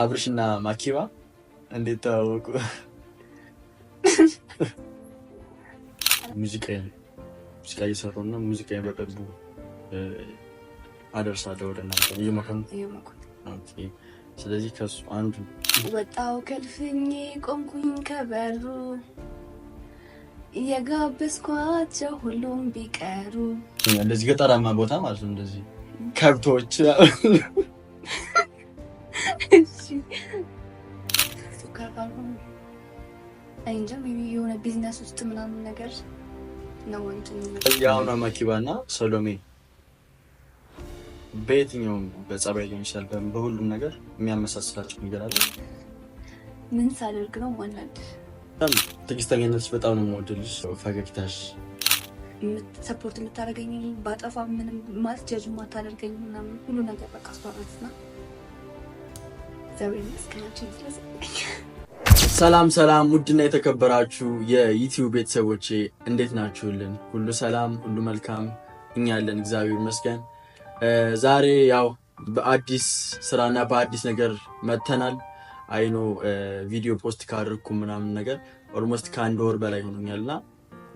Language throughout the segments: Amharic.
አብርሽና ማኪባ እንዴት ተዋወቁ? ሙዚቃ እየሰሩ ነው። ሙዚቃ በቅርቡ አደርሳለሁ ወደ እናንተ እየሞከርኩ። ስለዚህ ከሱ አንዱ ወጣው ከልፍኜ ቆምኩኝ ከበሩ የጋበዝኳቸው ሁሉም ቢቀሩ እንደዚህ ገጠራማ ቦታ ማለት ነው። እንደዚህ ከብቶች የሆነ ቢዝነስ ውስጥ ምናምን ነገር ነው። ያውና ማኪባና ሰሎሜ በየትኛውም በጸባይ ሊሆን ይችላል፣ በሁሉም ነገር የሚያመሳስላቸው ነገር አለ። ምን ሳደርግ ነው ማናድ? ትዕግስተኛነትሽ በጣም ነው የምወድልሽ። ፈገግታሽ፣ ሰፖርት የምታደርገኝ ባጠፋ ምንም ማስጀጅ ማታደርገኝ ምናምን ሁሉ ነገር በቃ አስባራትና ሰላም ሰላም፣ ውድና የተከበራችሁ የዩቲዩብ ቤተሰቦቼ እንዴት ናችሁልን? ሁሉ ሰላም፣ ሁሉ መልካም፣ እኛ ያለን እግዚአብሔር ይመስገን። ዛሬ ያው በአዲስ ስራና በአዲስ ነገር መተናል። አይኖ ቪዲዮ ፖስት ካደረኩ ምናምን ነገር ኦልሞስት ከአንድ ወር በላይ ሆኖኛልና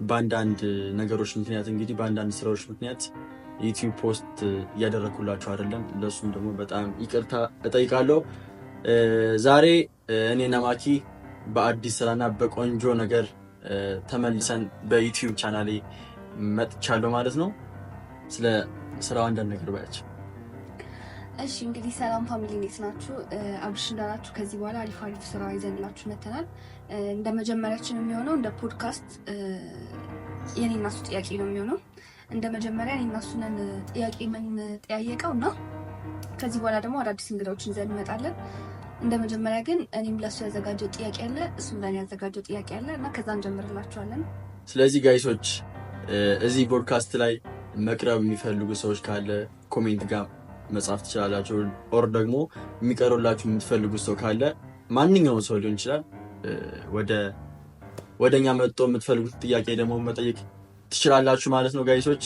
በአንዳንድ ነገሮች ምክንያት እንግዲህ በአንዳንድ ስራዎች ምክንያት ዩቲዩብ ፖስት እያደረኩላችሁ አይደለም። ለሱም ደግሞ በጣም ይቅርታ እጠይቃለሁ። ዛሬ እኔና ማኪ በአዲስ ስራና በቆንጆ ነገር ተመልሰን በዩቲዩብ ቻናሌ መጥቻለሁ ማለት ነው። ስለ ስራው አንዳንድ ነገር ባያቸው። እሺ እንግዲህ ሰላም ፋሚሊ፣ እንዴት ናችሁ? አብርሽ እንዳላችሁ ከዚህ በኋላ አሪፍ አሪፍ ስራ ይዘንላችሁ መተናል። እንደ መጀመሪያችን የሚሆነው እንደ ፖድካስት የኔና እሱ ጥያቄ ነው የሚሆነው። እንደ መጀመሪያ እኔና እሱን ጥያቄ የምንጠያየቀው እና ከዚህ በኋላ ደግሞ አዳዲስ እንግዳዎችን ይዘን እንመጣለን። እንደ መጀመሪያ ግን እኔም ለሱ ያዘጋጀው ጥያቄ አለ፣ እሱም ለኔ ያዘጋጀው ጥያቄ አለ እና ከዛ እንጀምርላችኋለን። ስለዚህ ጋይሶች እዚህ ፖድካስት ላይ መቅረብ የሚፈልጉ ሰዎች ካለ ኮሜንት ጋር መጻፍ ትችላላችሁ። ኦር ደግሞ የሚቀርብላችሁ የምትፈልጉት ሰው ካለ ማንኛውም ሰው ሊሆን ይችላል ወደኛ መጥቶ የምትፈልጉት ጥያቄ ደግሞ መጠየቅ ትችላላችሁ ማለት ነው ጋይሶች።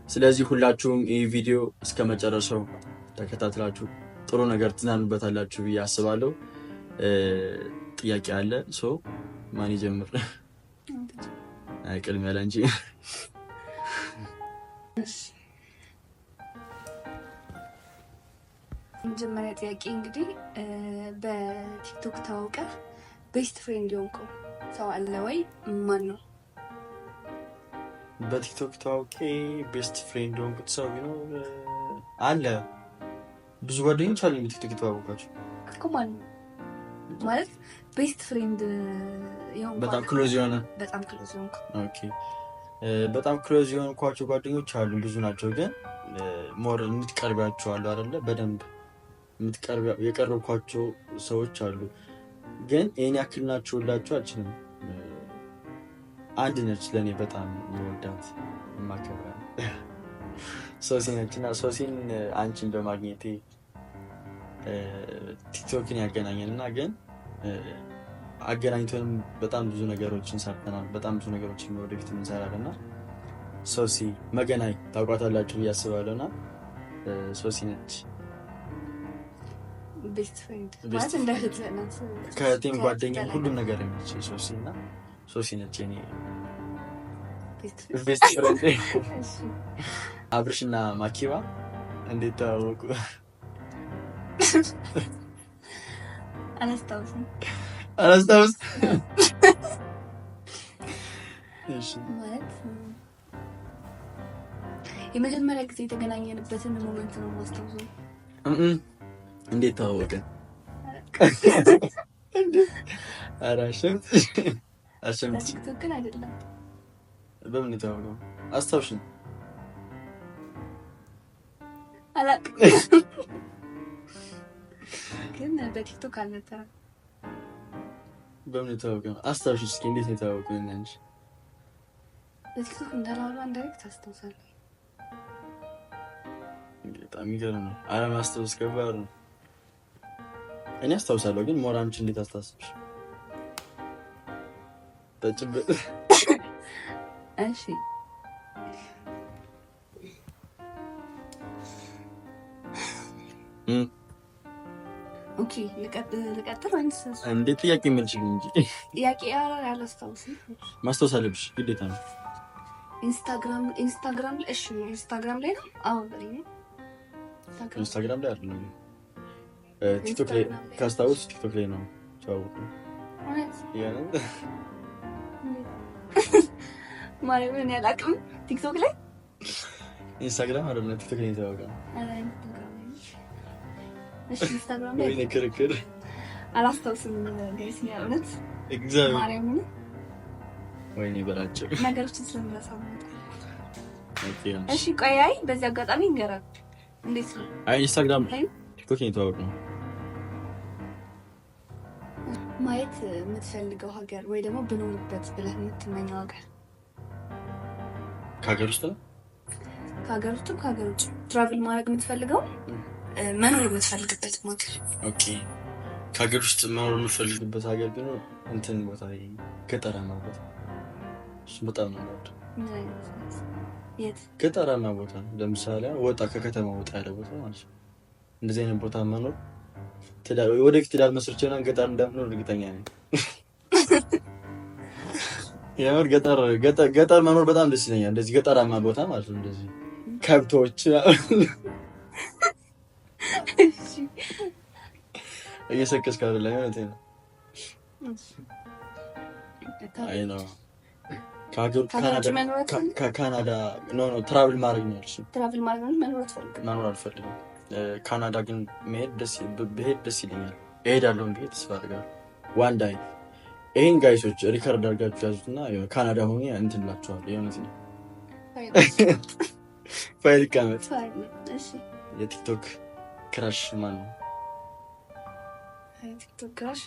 ስለዚህ ሁላችሁም ይህ ቪዲዮ እስከ መጨረሻው ተከታትላችሁ ጥሩ ነገር ትዝናኑበታላችሁ ብዬ አስባለሁ። ጥያቄ አለ። ማን ይጀምር? ቅድሚያ ለአንቺ። መጀመሪያ ጥያቄ እንግዲህ በቲክቶክ ታውቀህ ቤስት ፍሬንድ የሆንከው ሰው አለ ወይ? ማን ነው? በቲክቶክ ታውቄ ቤስት ፍሬንድ የሆንኩት ሰው ቢኖር አለ። ብዙ ጓደኞች አሉ በቲክቶክ የተዋወቃቸው እኮ። ማን ነው ማለት ቤስት ፍሬንድ የሆንኩት? በጣም ክሎዝ የሆነ በጣም ክሎዝ የሆንኩ። ኦኬ፣ በጣም ክሎዝ የሆንኳቸው ጓደኞች አሉ፣ ብዙ ናቸው። ግን ሞር የምትቀርቢያቸው አሉ አይደለ? በደንብ የቀረብኳቸው ሰዎች አሉ። ግን ይሄን ያክል ናቸው ሁላችሁ አልችልም። አንድ ነች ለእኔ በጣም የምወዳት የማከብራት ሶሲ ነች። እና ሶሲን አንቺን በማግኘቴ ቲክቶክን ያገናኘን እና ግን አገናኝቶንም በጣም ብዙ ነገሮችን ሰርተናል። በጣም ብዙ ነገሮችን ወደፊት እንሰራለን እና ሶሲ መገናኝ ታውቋታላችሁ ብዬ አስባለሁ። እና ሶሲ ነች ቤስት ፍሬንድ ማለት እንደ እህት ናት። ከእህቴም ጓደኛ ሁሉም ነገር ነች ሶሲ። እና ሶሲ ነች የኔ ቤስት ፍሬንድ። አብርሽና ማኪባ እንዴት ተዋወቁ? አላስታውስም። እሺ ማለት የመጀመሪያ ጊዜ የተገናኘንበትን ሞመንት ነው የማስታውሰው። እንዴት ተዋወቅን? ኧረ አሸምት ቲክቶክ ግን አይደለም። በምን የተዋወቅነው አስታውሽኝ? አላውቅም ግን በቲክቶክ አልነበረም። በምን የተዋወቅነው አስታውሽኝ እስኪ። እንዴት ነው የተዋወቅነው? አንቺ በቲክቶክ እንዳላወራ እንዳይረግ ታስታውሳለህ? በጣም የሚገርም ነው። አለማስታወስ ከባድ ነው። እኔ አስታውሳለሁ ግን ሞር አንቺ እንዴት አስታውስሽ? ተጭበጥ እሺ ኦኬ ልቀጥል ወይስ እንዴት? ጥያቄ መልሽኝ እንጂ ጥያቄ ያላስታውስም። ማስታወስ አለብሽ ግዴታ ነው። ኢንስታግራም እሺ፣ ኢንስታግራም ላይ ነው። አዎ በለኝ። ኢንስታግራም ላይ አይደለም፣ ቲክቶክ ላይ ካስታውስ፣ ቲክቶክ ላይ ነው ታውቁ። ማርያምን ያላቅም ቲክቶክ ላይ ኢንስታግራም አይደለም ቲክቶክ ላይ ታውቃለህ። እሺ ኢንስታግራም ላይ ወይ ክርክር አላስታውስም። ጋይስ ነው እውነት እግዚአብሔር ማርያምን ወይኔ በላቸው ነገሮችን ስለምረሳው ነው። ኦኬ እሺ ቆይ፣ አይ በዚህ አጋጣሚ እንገራል። እንዴት ነው? አይ ኢንስታግራም ቲክቶክ ላይ ታውቃለህ። ማየት የምትፈልገው ሀገር ወይ ደግሞ ብኖርበት ብለህ የምትመኘው ሀገር? ከሀገር ውስጥ ነው? ከሀገር ውስጥም ከሀገር ውጭ ትራቭል ማድረግ የምትፈልገው መኖር የምትፈልግበት ሀገር? ኦኬ ከሀገር ውስጥ መኖር የምትፈልግበት ሀገር ግን እንትን ቦታ ገጠራማ ቦታ፣ እሱ በጣም ነው የምወደው። የት? ገጠራማ ቦታ ለምሳሌ ወጣ ከከተማ ወጣ ያለ ቦታ ማለት ነው። እንደዚህ አይነት ቦታ መኖር ወደፊት ትዳር መስርቼና ገጠር እንደምኖር እርግጠኛ ነኝ። የምር ገጠር መኖር በጣም ደስ ይለኛል። እንደዚህ ገጠራማ ቦታ ማለት ነው። እንደዚህ ከብቶች እየሰከስክ አይደለም ማለት ነው። አይ ነው ካናዳ ኖ ትራቭል ማድረግ ነው እሱ። ትራቭል ማድረግ መኖር አልፈልግም። ካናዳ ግን ብሄድ ደስ ይለኛል። እሄዳለሁ ብዬ ተስፋ አድርጋለሁ። ዋን ዳይ ይሄን ጋይሶች ሪከርድ አድርጋችሁ ያዙትና ካናዳ ሆኜ እንትን እላችኋለሁ። የእውነት ነው ፋይል ይቀመጥ። የቲክቶክ ክራሽ ማን ነው? ቲክቶክ ክራሽ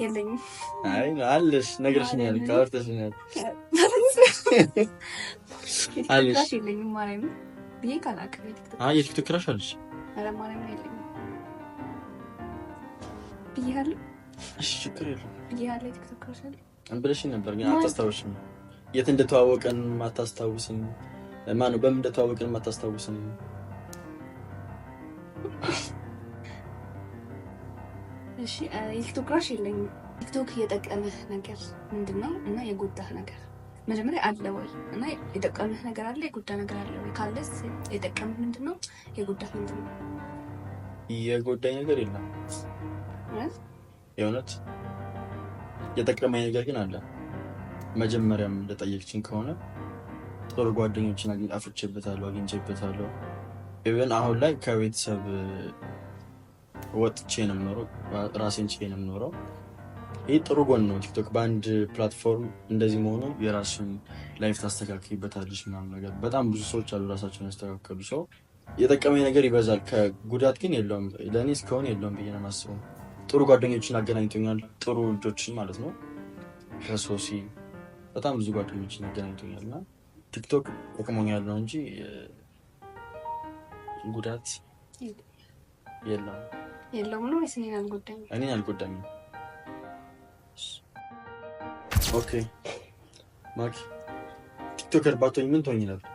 የለኝም። አይ አለሽ፣ ነግረሽኛል፣ ካወርተሽኛል። አለሽ የለኝም ማለት ነው ብዬ ካላቀረ የቲክቶክ ክራሽ አለሽ? ኧረ ማርያም የለኝም ብዬሻለሁ። እሺ ችግር የለውም ብዬሻለሁ። የቲክቶክ ክራሽ አለ ብለሽኝ ነበር ግን አታስታውሽም። የት እንደተዋወቀን አታስታውስም። ማነው በምን እንደተዋወቀን አታስታውስም። እሺ የቲክቶክ ክራሽ የለኝም። ቲክቶክ የጠቀመህ ነገር ምንድነው እና የጎዳህ ነገር? መጀመሪያ አለ ወይ እና የጠቀመህ ነገር አለ፣ የጎዳህ ነገር አለ ወይ? ካለስ የጠቀመህ ምንድነው? የጎዳህ ምንድነው? የጎዳኝ ነገር የለም የእውነት። የጠቀመኝ ነገር ግን አለ። መጀመሪያም እንደጠየቅችን ከሆነ ጥሩ ጓደኞችን አግኝቼበታለሁ። ኢቨን አሁን ላይ ከቤተሰብ ወጥቼ ነው የምኖረው፣ ራሴን ችዬ ነው የምኖረው። ይህ ጥሩ ጎን ነው። ቲክቶክ በአንድ ፕላትፎርም እንደዚህ መሆኑ የራስን ላይፍ ታስተካክይበታለች ምናምን ነገር። በጣም ብዙ ሰዎች አሉ ራሳቸውን ያስተካከሉ። ሰው የጠቀመኝ ነገር ይበዛል፣ ከጉዳት ግን የለውም። ለእኔ እስካሁን የለውም ብዬ ነው የማስበው። ጥሩ ጓደኞችን አገናኝቶኛል፣ ጥሩ ልጆችን ማለት ነው። ከሶሲ በጣም ብዙ ጓደኞችን አገናኝቶኛል እና ቲክቶክ ጠቅሞኛል ነው እንጂ ጉዳት የለውም ነው ወይስ እኔን አልጎዳኝም? እኔን አልጎዳኝም። ኦኬ ማኪ ቲክቶከር ባትሆኝ ምን ትሆኝ ነበር?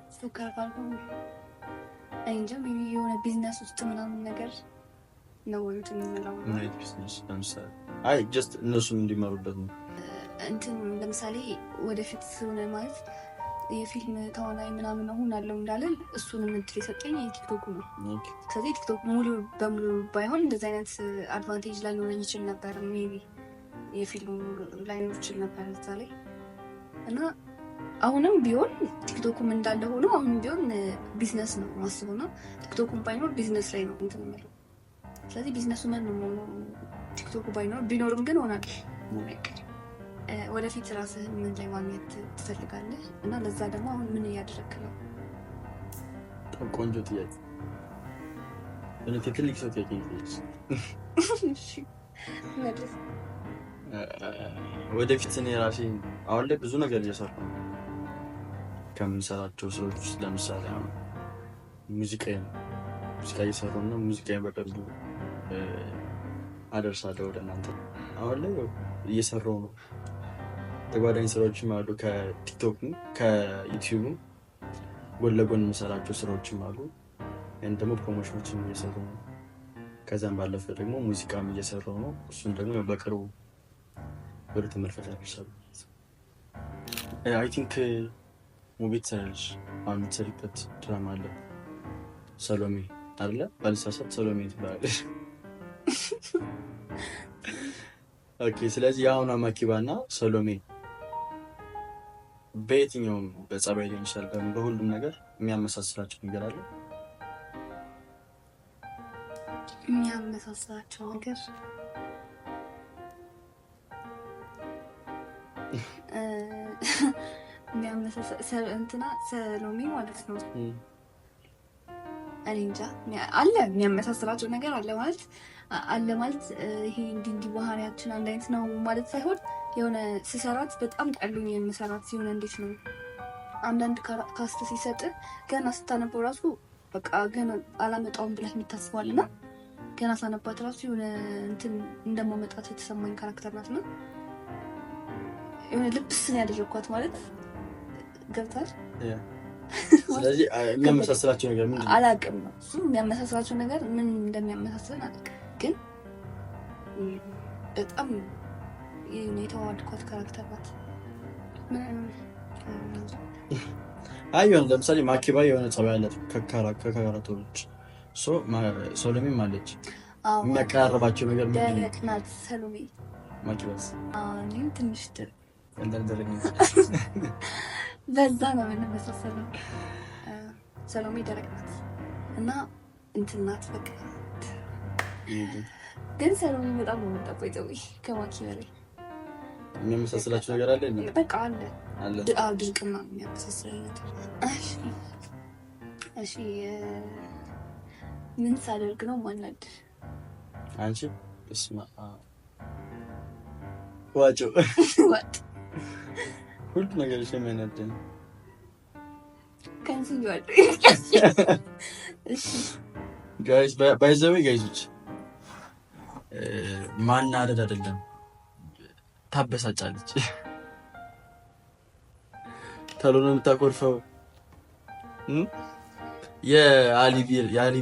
ቲክቶከር ባልሆን እንጃ የሆነ ቢዝነስ ውስጥ ምናምን ነገር ነው ወይ የምንለው። ምን አይነት ቢዝነስ? ለምሳሌ አይ ጀስት እነሱም እንዲመሩበት ነው። እንትን ለምሳሌ ወደፊት ሆነ ማለት የፊልም ተዋናይ ምናምን አሁን አለው እንዳለን እሱንም እድል የሰጠኝ የቲክቶኩ ነው። ስለዚህ ቲክቶክ ሙሉ በሙሉ ባይሆን እንደዚህ አይነት አድቫንቴጅ ላይኖረኝ ይችል ነበር። ሜቢ የፊልሙ ላይኖር ይችል ነበር እዛ ላይ እና አሁንም ቢሆን ቲክቶኩም እንዳለ ሆኖ አሁንም ቢሆን ቢዝነስ ነው ማስበው ነው። ቲክቶኩም ባይኖር ቢዝነስ ላይ ነው እንትን የምለው። ስለዚህ ቢዝነሱ ምን ነው ቲክቶኩ ባይኖር ቢኖርም ግን ሆናል። ወደፊት ራስህን ምን ላይ ማግኘት ትፈልጋለህ? እና ለዛ ደግሞ አሁን ምን እያደረግክ ነው? በጣም ቆንጆ ጥያቄ። እኔ ትልቅ ሰው ጥያቄ እሺ መልስ። ወደፊት እኔ ራሴ አሁን ላይ ብዙ ነገር እየሰራሁ ነው። ከምንሰራቸው ስራዎች ውስጥ ለምሳሌ አሁን ሙዚቃ እየሰራሁ ነው። ሙዚቃዬን በቅርቡ አደርሳለሁ ወደ እናንተ። አሁን ላይ እየሰራሁ ነው። ተጓዳኝ ስራዎችም አሉ። ከቲክቶክም ከዩቲዩብም ጎን ለጎን የምሰራቸው ስራዎችም አሉ። ደግሞ ፕሮሞሽኖችን እየሰሩ ነው። ከዛም ባለፈ ደግሞ ሙዚቃም እየሰራው ነው። እሱን ደግሞ በቅርቡ ወደ ተመልካች አደርሳለሁ። አይ ቲንክ ሙቪ ትሰራለች። አሁን የምትሰሪበት ድራማ አለ ሰሎሜ አይደለ? ባልሳሳት ሰሎሜ ትባላለች። ኦኬ። ስለዚህ የአሁኗ ማኪባ እና ሰሎሜ በየትኛውም በጸባይ ሊሆን ይችላል፣ በሁሉም ነገር የሚያመሳስላቸው ነገር አለ? የሚያመሳስላቸው ነገር እንትና ሰሎሜ ማለት ነው። እኔ እንጃ አለ የሚያመሳስላቸው ነገር አለ ማለት ይሄ እንዲህ ባህሪያችን አንድ አይነት ነው ማለት ሳይሆን የሆነ ስሰራት በጣም ቀሉኝ የምሰራት ሲሆን እንዴት ነው አንዳንድ ካስት ሲሰጥ ገና ስታነበው ራሱ በቃ ገና አላመጣውም ብለህ የምታስበዋልና ገና ሳነባት ራሱ የሆነ እንትን እንደማመጣት የተሰማኝ ካራክተር ናት ነው የሆነ ልብስን ያደረኳት ማለት ገብታል። ስለዚህ የሚያመሳስላቸው ነገር ምን አላውቅም ነው እሱ የሚያመሳስላቸው ነገር ምን እንደሚያመሳስለን አላውቅም፣ ግን በጣም የተዋድኳት ካራክተር ናት። የሆነ ለምሳሌ ማኪባ የሆነ ጸባይ አላት ከካራክተሮች ሰሎሜም አለች። የሚያቀራረባቸው ነገር ምንድን ነው? ደረቅ ናት ሰሎሜ። ማኪባስ እኔም ትንሽ ደረቅ በዛ ነው የምንመሳሰለው። ሰሎሜ ደረቅ ናት እና እንትን ናት በቃ። ግን ሰሎሜ በጣም ነው የምጠቆይጠው ከማኪ በላይ የሚያመሳስላቸው ነገር አለ። በቃ አለ ድርቅና የሚያመሳስለው ነገር። እሺ ምን ሳደርግ ነው ማናድ? አንቺ እስማ ዋጮ ሁሉ ነገር የሚያናደኝ ጋይስ ባይዘዌ ጋይዞች ማናደድ አይደለም ታበሳጫለች። ተሎ ነው የምታኮርፈው። የአሊ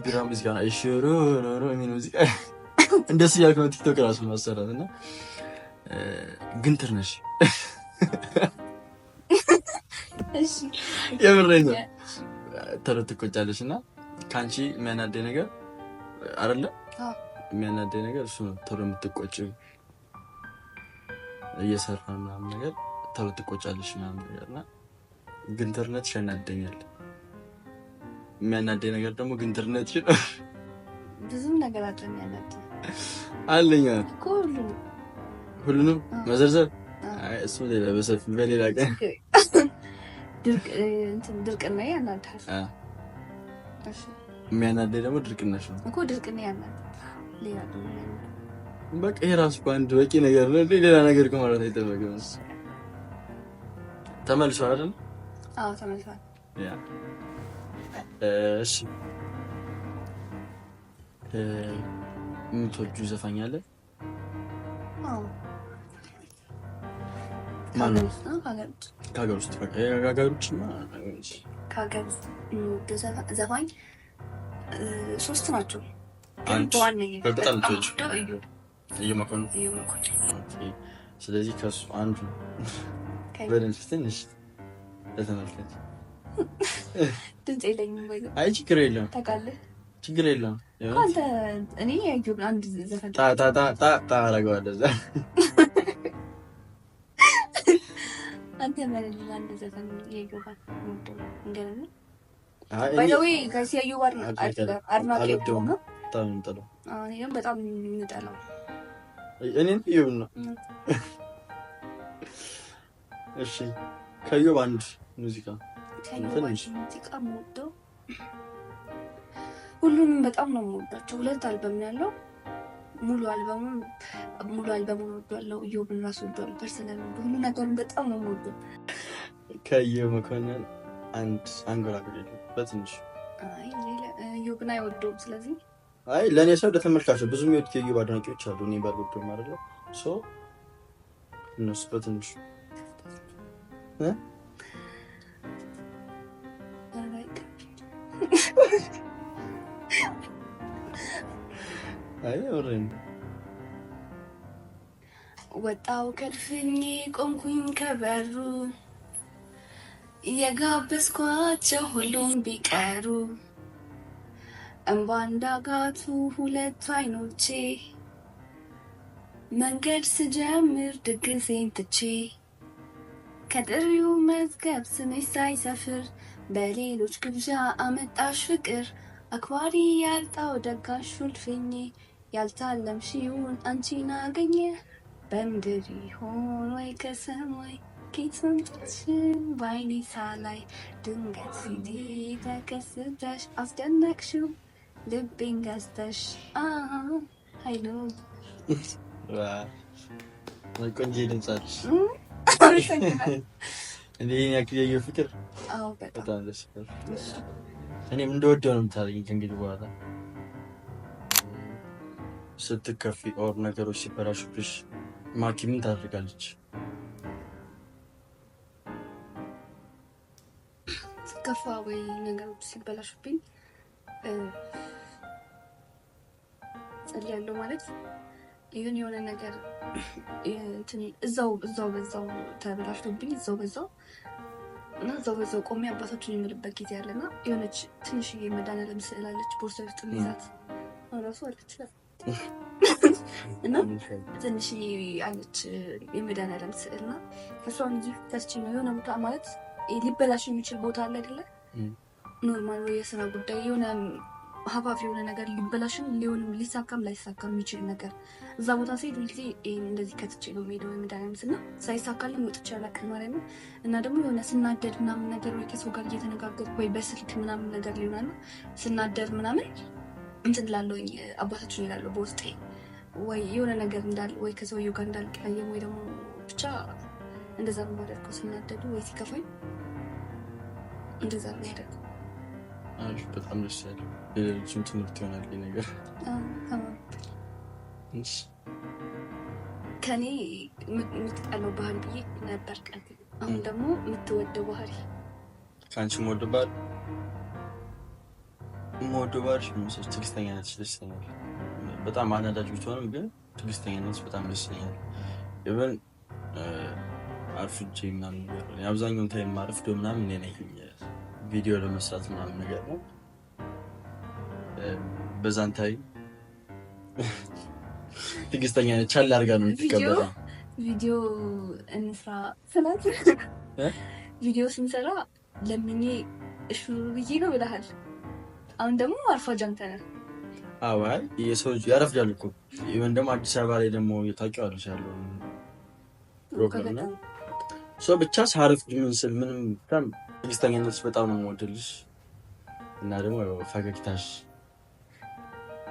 ቢራ ሙዚቃ ነው እሽሩ ኖሮ የሚል ሙዚቃ እንደሱ ያልኩ ነው ቲክቶክ ራሱ ማሰራት እና ግንትር ነሽ። እሺ የምሬን ነው። ተሎ ትቆጫለሽ እና ካንቺ የሚያናደኝ ነገር አይደለ? የሚያናደኝ ነገር እሱ ነው። ተሎ የምትቆጪው እየሰራ ምናምን ነገር ተሎ ትቆጫለሽ ምናምን ነገር እና ግንትርነትሽ ያናደኛል። የሚያናደኝ ነገር ደግሞ ግንትርነትሽ ነው። ብዙም ነገር አለኝ እኮ ሁሉንም መዘርዘር እሱ ሌላ በሰፊ በሌላ ቀን። ድርቅና ያናድሃል። የሚያናደኝ ደግሞ ድርቅናሽ ነው እኮ። ድርቅና ያናድሃል። ሌላ በቃ ይሄ ራሱ አንድ በቂ ነገር ነው። ሌላ ነገር እኮ ማለት አይጠበቅም። ተመልሷል አይደል? አዎ ተመልሷል። እሺ የምትወጂው ዘፋኝ አለ? አዎ ማነው? ከሀገር ውስጥ ዘፋኝ ሶስት ናቸው። ስለዚህ ከሱ አንዱ በደንብ ትንሽ ለተመልከት። ድምፅ የለኝም ወይ? አይ ችግር የለውም። ታውቃለህ? ችግር የለውም። አንተ እኔ ያየሁት አንድ ዘፈን ታረገዋለህ እዛ አንተ ማለት አንድ ዘፈን ያየሁት እንደነ ባይ ዘ ዌይ ጋይስ ያየሁ አድናቂ ነው። እኔም በጣም እንጠላው እኔን ይሁን ነው። እሺ ከዮብ አንድ ሙዚቃ የምወደው ሁሉንም በጣም ነው የምወዳቸው። 2 አልበም ያለው ሙሉ አልበሙን ወደዋለሁ። ዮብን ራሱ ወደዋለሁ። ፐርሰናል ሁሉ ነገሩን በጣም ነው የምወደው። ከዮብ መኮንን አንድ አንጎራጉር በትንሽ ዮብን አይወደውም። ስለዚህ ለእኔ ሰው ለተመልካቸው ብዙ የሚወዱት የዮብ አድናቂዎች አሉ። እኔ ባልወደውም አይደለ እነሱ በትንሽ አይ ወሬን ወጣው ከልፍኝ ቆምኩኝ ከበሩ የጋበዝኳቸው ሁሉም ቢቀሩ እንባ እንዳጋቱ ሁለቱ አይኖቼ መንገድ ስጀምር ድግሴን ትቼ ከጥሪው መዝገብ ስምሽ ሳይሰፍር በሌሎች ግብዣ አመጣሽ ፍቅር አክባሪ ያልጣው ደጋሽ ውልፍኜ ያልታለምሽውን አንቺን አገኘ በምድር ይሆን ወይ ከሰማይ ጌትንሽን ባይኔ ሳላይ ድንገት ፊቴ ተከስተሽ አስደነቅሽው ልቤን ገዝተሽ ሀይሉ ቆንጆ ድምጻች እንዴ ያክየው ፍቅር በጣም ደስ ይላል። እኔም እንደወደው ነው የምታደርጊኝ ከእንግዲህ በኋላ ስትከፊ ኦር ነገሮች ሲበላሹብሽ ማኪ ምን ታደርጋለች? ስከፋ ወይ ነገሮች ሲበላሹብኝ ጸልያለሁ ማለት የሆነ ነገር እዛው ተበላሽቶብኝ እዛው በዛው ቆሜ አባታችን የምልበት ጊዜ አለና የሆነች ትንሽዬ መድኃኒዓለም ስዕል አለች ቦርሳ ውስጥ ሚዛት እራሱ አለች እና ትንሽዬ አለች የመድኃኒዓለም ስዕልና እሷን እንጂ ተስቺ ነው የሆነ ቦታ ማለት ሊበላሽ የሚችል ቦታ አለ አይደለ? ኖርማል ወይ የስራ ጉዳይ የሆነ ሀባፍ የሆነ ነገር ሊበላሽም ሊሆንም ሊሳካም ላይሳካም የሚችል ነገር እዛ ቦታ ሲሄድ ጊዜ እንደዚህ ከትቼ ነው የምሄደው የመድኃኒዓለም እና ሳይሳካልኝ ወጥቼ አላውቅም ማለት ነው። እና ደግሞ የሆነ ስናደድ ምናምን ነገር ወይ ከሰው ጋር እየተነጋገርኩ ወይ በስልክ ምናምን ነገር ሊሆናል ስናደድ ምናምን እንትን ላለውኝ አባታችን ይላለሁ በውስጤ ወይ የሆነ ነገር እንዳል ወይ ከሰውየው ጋር እንዳልቀያየም ወይ ደግሞ ብቻ እንደዛ ነው የማደርገው። ስናደዱ ወይ ሲከፋኝ እንደዛ ነው የማደርገው። አሪፍ በጣም ደስ ያለ የሌሎችም ትምህርት ይሆናል ነገር ከኔ የምትጠላው ባህሪ ብዬ ነበር ቀን አሁን ደግሞ የምትወደው ባህሪ ከአንቺ የምወደው ባህሪ ምስል ትዕግስተኛነትሽ ደስ ይለኛል። በጣም አናዳጅ ብትሆንም ግን ትዕግስተኛነትሽ በጣም ደስ ይለኛል። ኢቨን አርፍጄ ምናምን ነገር አብዛኛውን ታይም ማረፍዶ ምናምን እኔ ነኝ ቪዲዮ ለመስራት ምናምን ነገር ነው። በዛን ታይም ትዕግስተኛ ነች ቻል አድርጋ ነው የምትቀበለው። ቪዲዮ እንስራ ስላት ቪዲዮ ስንሰራ ለምኜ እሹ ብዬ ነው ብለሃል። አሁን ደግሞ አርፋጅ አንተ ነህ። አዎ አይ የሰው ልጅ ያረፍዳል እኮ ኢቨን ደግሞ አዲስ አበባ ላይ ደግሞ ታውቂዋለሽ ያለው ፕሮግራም ነው። ብቻ ሳረፍድ ምን ስል ምንም በጣም ትዕግስተኛነትሽ በጣም ነው የምወድልሽ እና ደግሞ ፈገግታሽ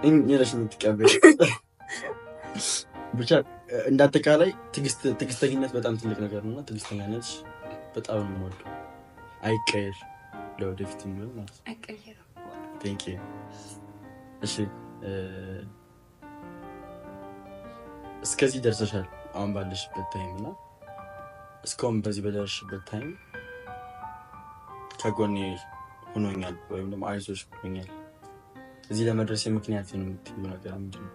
እኔ የምትቀበል ብቻ እንዳጠቃላይ ትዕግስተኝነት በጣም ትልቅ ነገር ነውና ትዕግስተኛነትሽ በጣም ነው የምወደው። አይቀየር ለወደፊት የሚሆን ማለት ነው። አይቀየር። ቴንክ ዩ። እሺ እስከዚህ ደርሰሻል አሁን ባለሽበት ታይም እና እስካሁን በዚህ በደረስሽበት ታይም ከጎኔ ሆኖኛል ወይም ደግሞ አይዞሽ ሆኖኛል እዚህ ለመድረስ ምክንያት ነው የምትይው ነገር ምንድን ነው?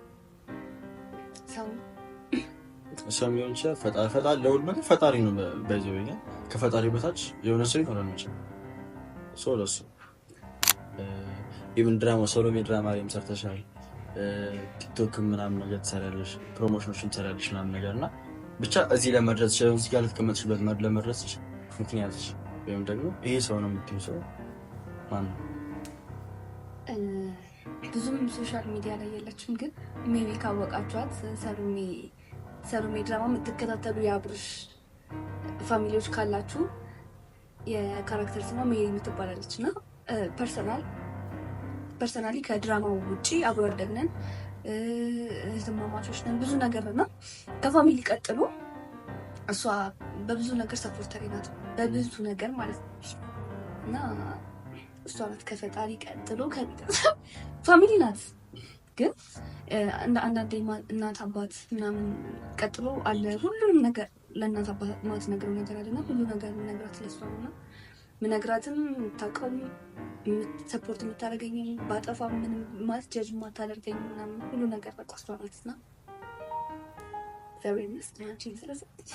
ሰው የሚሆን ይችላል ፈጣሪ ለሁሉ ነገር ፈጣሪ ነው በይዘው ይሄ ከፈጣሪ በታች የሆነ ሰው ይኖራል ነው ሰው ለሱ ኢቭን ድራማ ሶሎሜ ድራማ ላይ ሰርተሻል። ቲክቶክ ምናምን ነገር ትሰራለሽ፣ ፕሮሞሽኖችን ትሰራለሽ ምናምን ነገር እና ብቻ እዚህ ለመድረስ እዚህ ጋር ልትቀመጥሽበት ለመድረስ ምክንያትሽ ወይም ደግሞ ይሄ ሰው ነው የምትይው ሰው ማን ነው? ብዙም ሶሻል ሚዲያ ላይ የለችም፣ ግን ሜቢ ካወቃችኋት ሰሎሜ ድራማ የምትከታተሉ የአብርሽ ፋሚሊዎች ካላችሁ የካራክተር ስሟ ሜሪ የምትባላለች እና ፐርሰናሊ ከድራማው ውጭ አብሮ አደግነን እህትማማቾች ነን፣ ብዙ ነገር እና ከፋሚሊ ቀጥሎ እሷ በብዙ ነገር ሰፖርተሪ ናት፣ በብዙ ነገር ማለት ነው እና እሷ ናት ከፈጣሪ ቀጥሎ ከቤተሰብ ፋሚሊ ናት። ግን አንዳንዴ እናት አባት ምናምን ቀጥሎ አለ ሁሉንም ነገር ለእናት አባት ማለት ነገረው ነገር አለና ሁሉ ነገር ነገራት ለሷ ነው። ምነግራትም ታውቀውም ሰፖርት የምታደርገኝ ባጠፋ ምንም ማለት ጀጅ ማታደርገኝ ምናምን ሁሉ ነገር በቃ እሷ ናት እና እግዚአብሔር ይመስገን አንቺን ስለሰጠኝ።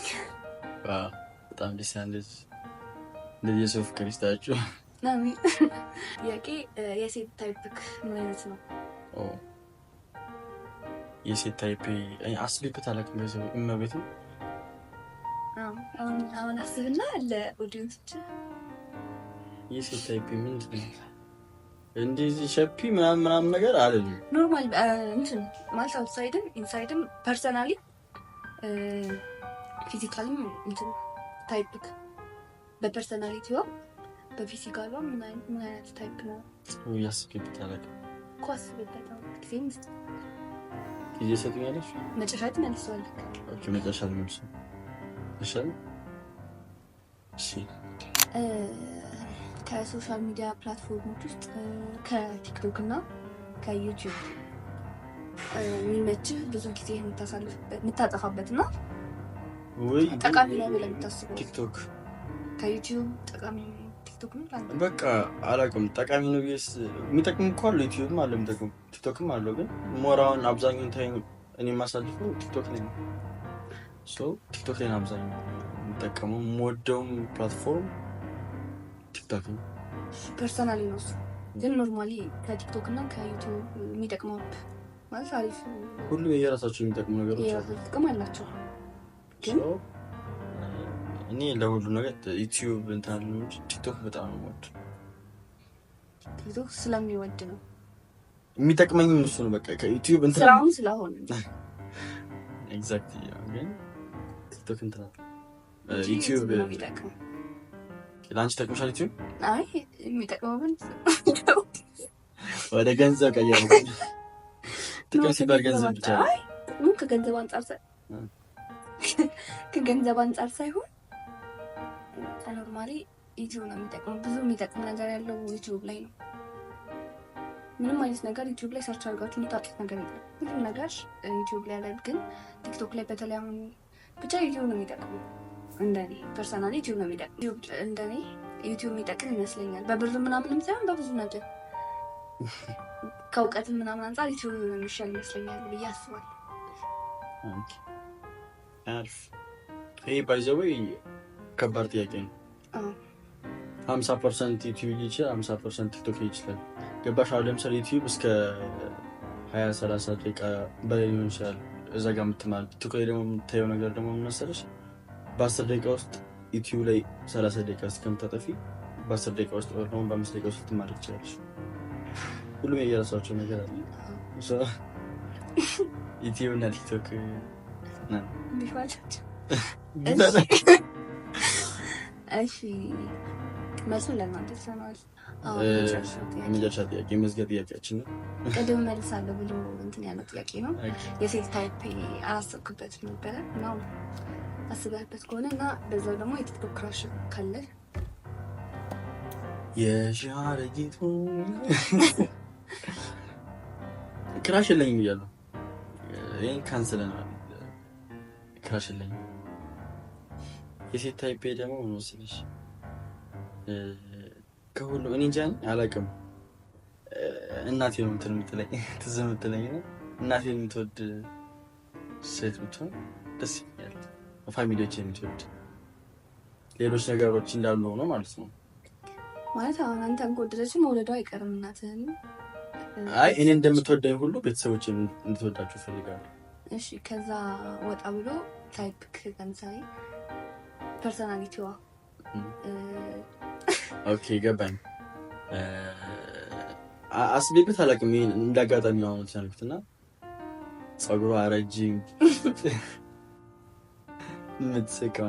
በጣም ደስ ያለች እንደዚህ የሰው ፍቅር ይስጣችሁ። አሜን። ጥያቄ የሴት ታይፕክ ምን አይነት ነው? የሴት ታይፕ አስቤበት አላውቅም። በዚህ እመቤት ነው። አሁን አስብና ለኦዲየንሶች የሴት ታይፕ ምንድን ነው? እንደዚህ ሸፒ ምናምን ነገር አይደለም። ኖርማል እንትን ማለት አውትሳይድም ኢንሳይድም ፐርሰናሊ ፊዚካልም እንትን ታይፕክ በፐርሰናሊቲዋ በፊዚካሏ ምን አይነት ታይፕ ነው? አስቤበት አላውቅም እኮ አስብበት ጊዜም ጊዜ ሰጥኛለሽ። መጨረሻ ትመልሰዋለህ። ኦኬ መጨረሻ ልመልስ ይሻል። እሺ ከሶሻል ሚዲያ ፕላትፎርሞች ውስጥ ከቲክቶክ እና ከዩቲዩብ የሚመችህ ብዙ ጊዜ የምታጠፋበት እና ጠቃሚ ነው ብለህ የምታስበው? ቲክቶክ። ከዩቲዩብ ጠቃሚ ቲክቶክ ነው? በቃ አላውቅም። ጠቃሚ ነው ብዬሽ የሚጠቅም እኮ አለ፣ ዩቲዩብም አለ የሚጠቅም፣ ቲክቶክም አለው። ግን ሞራውን አብዛኛውን ታይም እኔ የማሳልፈው ቲክቶክ ላይ ነው። ቲክቶክ ላይ ነው አብዛኛው የምጠቀመው። የምወደውም ፕላትፎርም ቲክቶክ ነው። ፐርሰናሊ ነው እሱ። ግን ኖርማሊ ከቲክቶክ እና ከዩቲዩብ የሚጠቅመው ማለት አሪፍ፣ ሁሉም የየራሳቸው የሚጠቅሙ ነገሮች አሉ፣ ጥቅም አላቸው። ግን እኔ ለሁሉ ነገር ዩቲዩብ እንትን ነው። ቲክቶክ በጣም ነው የምወደው። ቲክቶክ ስለሚወድ ነው የሚጠቅመኝ እሱ ነው። በቃ ከዩቲዩብ እንትን ስራውን ስለሆነ ኤግዛክትሊ። ግን ቲክቶክ እንትን ዩቲዩብ ለአንቺ ጠቅሞሻል? ዩቲዩብ አይ የሚጠቅመው ግን ወደ ገንዘብ ቀየሩ። ጥቅም ሲባል ገንዘብ ብቻ ነው። ከገንዘብ አንጻር ሳይሆን ኖርማሊ ዩቲዩብ ነው የሚጠቅመው። ብዙ የሚጠቅም ነገር ያለው ዩቲዩብ ላይ ነው። ምንም አይነት ነገር ዩቲዩብ ላይ ሰርች አድርጋችሁ የምታውቁት ነገር የለም። ሁሉም ነገር ዩቲዩብ ላይ ያለ። ግን ቲክቶክ ላይ በተለይ አሁን ብቻ ዩቲዩብ ነው የሚጠቅመው። እንደኔ ፐርሰናሊ ዩቲዩብ ነው የሚጠቅመው። እንደኔ ዩቲዩብ የሚጠቅም ይመስለኛል። በብር ምናምንም ሳይሆን በብዙ ነገር ከእውቀት ምናምን አንጻር ዩቲዩብ የሚሻል ይመስለኛል ብዬ አስባለሁ። አሪፍ። ይሄ ባይ ዘ ዌይ ከባድ ጥያቄ ነው። 50% ዩቲዩብ ይችላል፣ 50% ቲክቶክ ይችላል። ገባሽ? አሁን ለምሳሌ ዩቲዩብ እስከ 20-30 ደቂቃ በላይ ሊሆን ይችላል እዛ ጋር የምትማል። ቲክቶክ ላይ ደግሞ የምታየው ነገር ደግሞ ምን መሰለሽ፣ በ10 ደቂቃ ውስጥ ዩቲዩብ ላይ 30 ደቂቃ እስከምታጠፊ በ10 ደቂቃ ውስጥ ወይ ደግሞ በ5 ደቂቃ ውስጥ ትማር ትችላለሽ። ሁሉም የየራሳቸው ነገር አለ። ዩቲዩብ እና ቲክቶክ እሺ መልሱ ለእናንተ ተሰማል። የመጨረሻ ጥያቄ መዝጊያ ጥያቄያችን ነው። ቅድም መልሳለሁ ብሎ እንትን ያለው ጥያቄ ነው። የሴት ታይፕ አላሰብክበት ነበረ ነው አስበህበት ከሆነ እና በዛው ደግሞ የቲክቶክ ክራሽ ካለ የሻረጊቱ ክራሽ የለኝም እያለሁ ይህን ካንስል ነው። ክራሽ የለኝም። የሴት ታይፕ ደግሞ መስለሽ ከሁሉም እኔ እንጃ አላውቅም። እናቴ ነው እንትን የምትለኝ ትዝ የምትለኝ ነው። እናቴን የምትወድ ሴት ብትሆን ደስ ይለኛል። ፋሚሊዎች የምትወድ ሌሎች ነገሮች እንዳሉ ሆኖ ማለት ነው። ማለት አሁን አንተን ከወደደች መውለዷ አይቀርም እናትህን። አይ እኔ እንደምትወደኝ ሁሉ ቤተሰቦች እንድትወዳቸው እፈልጋለሁ። እሺ ከዛ ወጣ ብሎ ታይፕ ለምሳሌ ፐርሰናሊቲዋ ኦኬ ገባኝ። አስቤበት አላውቅም። ይሄን እንዳጋጣሚ ነው ያልኩት እና ፀጉሯ ረጅም የምትስቀው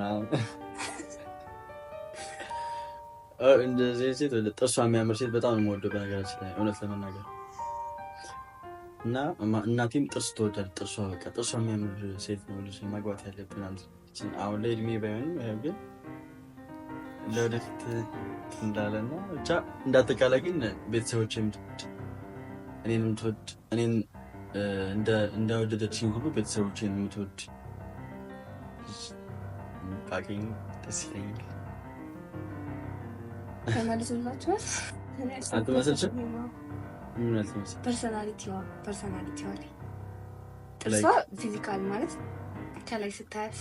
እንደዚህ ሴት ጥርሷ የሚያምር ሴት በጣም ነው የምወደው በነገራችን ላይ እውነት ለመናገር እና እናቴም ጥርስ ትወዳለች። ጥርሷ በቃ ጥርሷ የሚያምር ሴት ነው ልጅ ማግባት ያለብን አለች። አሁን ላይ እድሜ ባይሆንም ግን ለወደፊት እንዳለና ብቻ እንዳጠቃላይ ግን ቤተሰቦች የምትወድ እኔን የምትወድ እኔን እንደወደደችኝ ሁሉ ቤተሰቦቼን የምትወድ ባገኝ ደስ ይለኛል። ተመልሶላችኋል? አትመስልሽም? ምን አትመስል? ፐርሰናሊቲዋ ላይ ጥርሷ ፊዚካል ማለት ከላይ ስታያት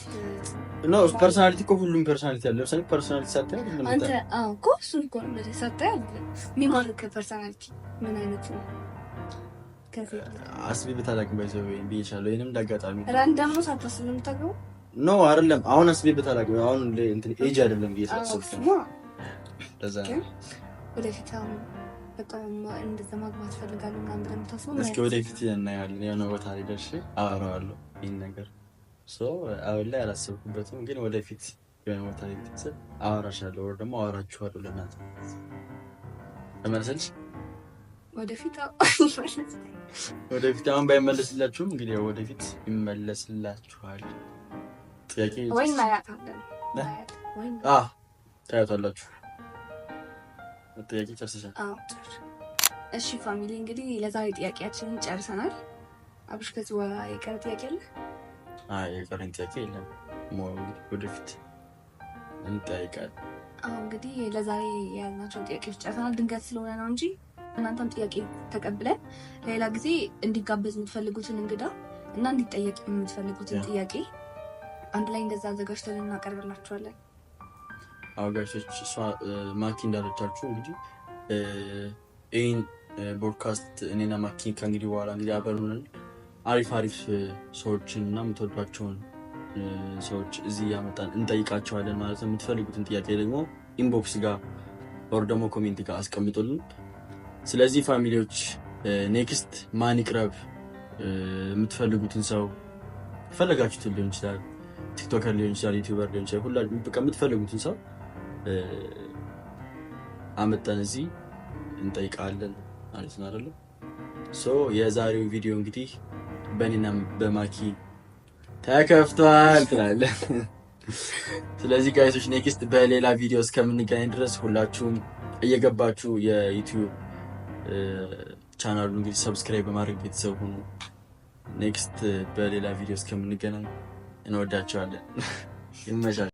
ነው። ፐርሰናሊቲ እኮ ሁሉም ፐርሰናሊቲ አለ። ለምሳሌ ፐርሰናሊቲ ሳታየው አንተ እኮ እሱን እኮ ነው ሳታየው የሚማርክ ፐርሰናሊቲ ምን አይነት ነው? አስቢ ብታላቅም ባይዘው ብዬሻለሁ። ይሄንም እንዳጋጣሚ ራንዳም ነው ሳታስብ ነው የምታገባው? ኖ አይደለም። አሁን አስቢ ብታላቅም አሁን እንትን ኤጅ አይደለም ብዬ ሳስብ ነው። ለዛ ነው ወደፊት በጣም እንደዛ ማግባት ፈልጋለሁ ምናምን ብለን የምታስበው? እስኪ ወደፊት እናያለን። የሆነ ቦታ ላይ ደርሼ አወራዋለሁ ይሄን ነገር። አሁን ላይ አላሰብኩበትም፣ ግን ወደፊት የሆነ ቦታ ላይ ትስል አወራሻለሁ፣ ወይ ደግሞ አወራችኋለሁ። ለእናት ተመልሰልሽ ወደፊት አሁን ባይመለስላችሁም እንግዲህ ያው ወደፊት ይመለስላችኋል። ጥያቄ ወይ እናያታለን። ታያታላችሁ። ጥያቄ ጨርሰሻል? እሺ ፋሚሊ፣ እንግዲህ ለዛሬ ጥያቄያችንን ጨርሰናል። አብሽ ከዚህ በኋላ የቀረ ጥያቄ አለ? የቀረኝ ጥያቄ የለም። ወደፊት እንጠያይቃለን። እንግዲህ ለዛሬ የያዝናቸውን ጥያቄዎች ጨርሰናል። ድንገት ስለሆነ ነው እንጂ እናንተም ጥያቄ ተቀብለን ሌላ ጊዜ እንዲጋበዝ የምትፈልጉትን እንግዳ እና እንዲጠየቅ የምትፈልጉትን ጥያቄ አንድ ላይ እንደዛ አዘጋጅተን እናቀርብላችኋለን። አጋሾች እሷ ማኪ እንዳለቻችሁ እንግዲህ ይህን ቦድካስት እኔና ማኪ ከእንግዲህ በኋላ እንግዲህ አበሩንን አሪፍ ሰዎችን እና የምትወዷቸውን ሰዎች እዚህ ያመጣን እንጠይቃቸዋለን ማለት ነው። የምትፈልጉትን ጥያቄ ደግሞ ኢንቦክስ ጋር ወር ደግሞ ኮሜንት ጋር አስቀምጡልን። ስለዚህ ፋሚሊዎች ኔክስት ማን ይቅረብ የምትፈልጉትን ሰው ፈለጋችሁትን ሊሆን ይችላል፣ ቲክቶከር ሊሆን ይችላል፣ ዩቲዩበር ሊሆን ይችላል፣ ሁላችሁም በቃ የምትፈልጉትን ሰው አመጣን እዚህ እንጠይቃለን ማለት ነው አይደል? የዛሬው ቪዲዮ እንግዲህ በእኔና በማኪ ተከፍቷል ትላለህ። ስለዚህ ጋይሶች ኔክስት በሌላ ቪዲዮ እስከምንገናኝ ድረስ ሁላችሁም እየገባችሁ የዩቲዩብ ቻናሉ እንግዲህ ሰብስክራይብ በማድረግ ቤተሰብ ሁኑ። ኔክስት በሌላ ቪዲዮ እስከምንገናኝ እንወዳቸዋለን። ይመሻል።